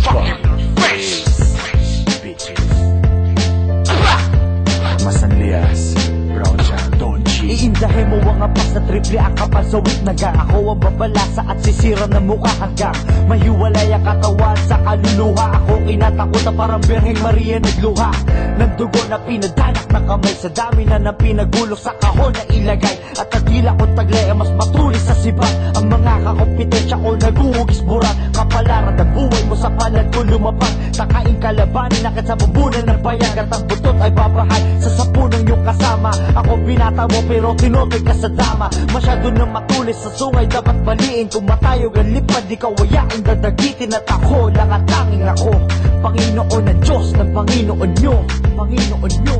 fuck in your face, bitches. Armas and Lias, Brownchild, don't cheat. Iindahin mo ang apas na triple ang kapasawit naga. Ako ang babalasa at sisira ng mukha hanggang mahiwalay ang katawan sa kaluluha. Ako kinatakot na parang Birheng Maria nagluha ng dugo na pinadanak ng kamay sa dami na nang pinagulok sa kahon na ilagay. At ang dila ko taglay ay mas matulis sa sibak. Ang mga kakompetensya ko naguhugis burak. Kapalaran ng buhay mo sa palad ko lumapag. Takaing kalabanin nakit sa bumbunan ng bayag. At ang butot ay babahay sa sapunang iyong kasama. Ako binata mo pero tinutoy ka sa dama. Masyado na matulis sa sungay dapat baliin. Kung matayog ang lipad di ka wayain dadagitin. At ako lang at tanging ako Panginoon ng Diyos ng Panginoon nyo. Panginoon nyo.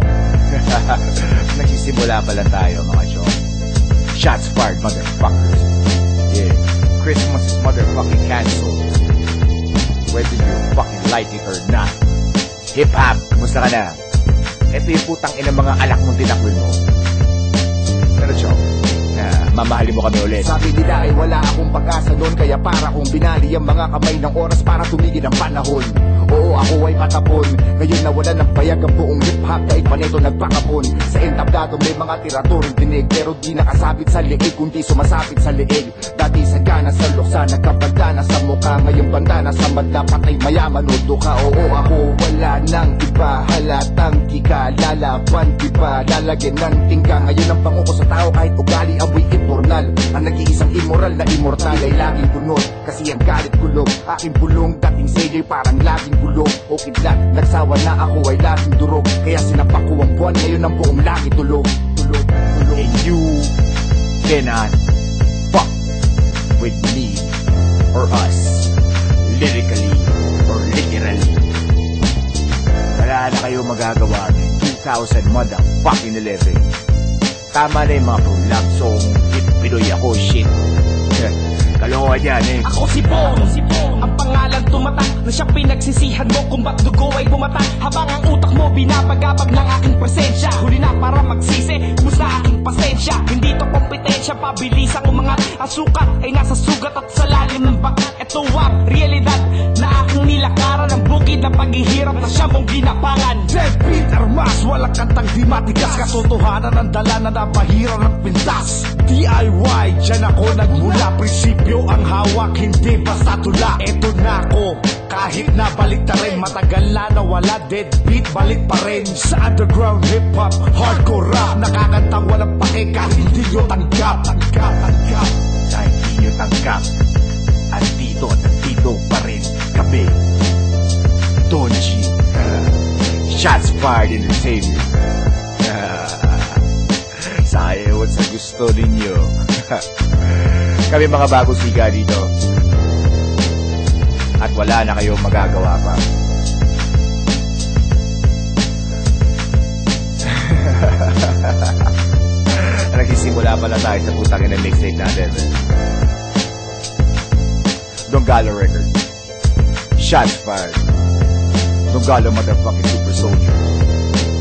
Nagsisimula pa lang tayo mga chong. Shots fired, motherfuckers. Yeah, Christmas is motherfucking cancelled, whether you fucking like it or not. Hiphop, kumusta ka na? Ito yung putang ina mga alak mong tinakwil mo. Pero chong, mamahalin mo kami ulit. Sabi nila ay wala akong pag-asa doon, kaya para kong binali ang mga kamay ng oras para tumigil ang panahon. Oo, ako ay patapon. Ngayon nawala ng bayag ang buong hip-hop, kahit pa nito nagpakapon. Sa entablado may mga tiraturong dinig, pero di nakasabit sa liig, kundi sumasapit sa liig. Dati sagana sa luksa, nagkabanda na sa mukha. Ngayong banda na sa madla, patay mayaman o duka. Oo, ako wala nang iba, halatang di ka lalaban, di ba? Lalagyan ng tingka. Ngayon ang bango ko sa tao, kahit ugali amoy imornal. Ang nag-iisang immoral na immortal ay laging bunot, kasi ang galit kulog. Aking bulong, dating sailor parang laging bulog. O kidlat, nagsawa na ako ay laging durog. Kaya sinapak ko ang buwan, ngayon ang buong lagi tulog. Tulog, tulog. And you cannot fuck with me or us, lyrically or literally. Wala na kayo magagawa ng 2000 motherfucking 11. Tama na yung mga pro-love song, hit Pinoy ako, shit. Kalokohan yan eh. Ako si Bong, ang pangalan tumatak na siya pinagsisihan mo kung ba't dugo ay bumatak. Habang ang utak mo binabagabag ng aking presensya. Huli na para magsisi mo sa aking pasensya. Hindi to kompetensya, pabilis ang umangat. Ang sukat ay nasa sugat at sa lalim ng bakat. Ito ang realidad na aking nilakaran. Ang bukid na paghihirap na siya mong ginapangan. Deadbeat Armas, walang kantang di matigas. Katotohanan ang dala na napahira ng pintas. DIY, dyan ako nagmula. Prinsipyo ang hawak, hindi basta tula. Eto na ako, kahit na balik na rin. Matagal na nawala, deadbeat, balik pa rin. Sa underground hip-hop, hardcore rap. Nakakantang walang pake kahit hindi nyo tanggap. Sa hindi nyo tanggap, andito at andito pa rin kami. Don't cheat. Shots fired in the savior. Sayawat sa gusto ninyo. Kami mga bagong siga dito. At wala na kayong magagawa pa. Nagsisimula pala tayo sa putang ina mixtape natin. Donggalo record. Shots fired. Donggalo motherfucking super soldier.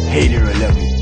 Hater, I love you.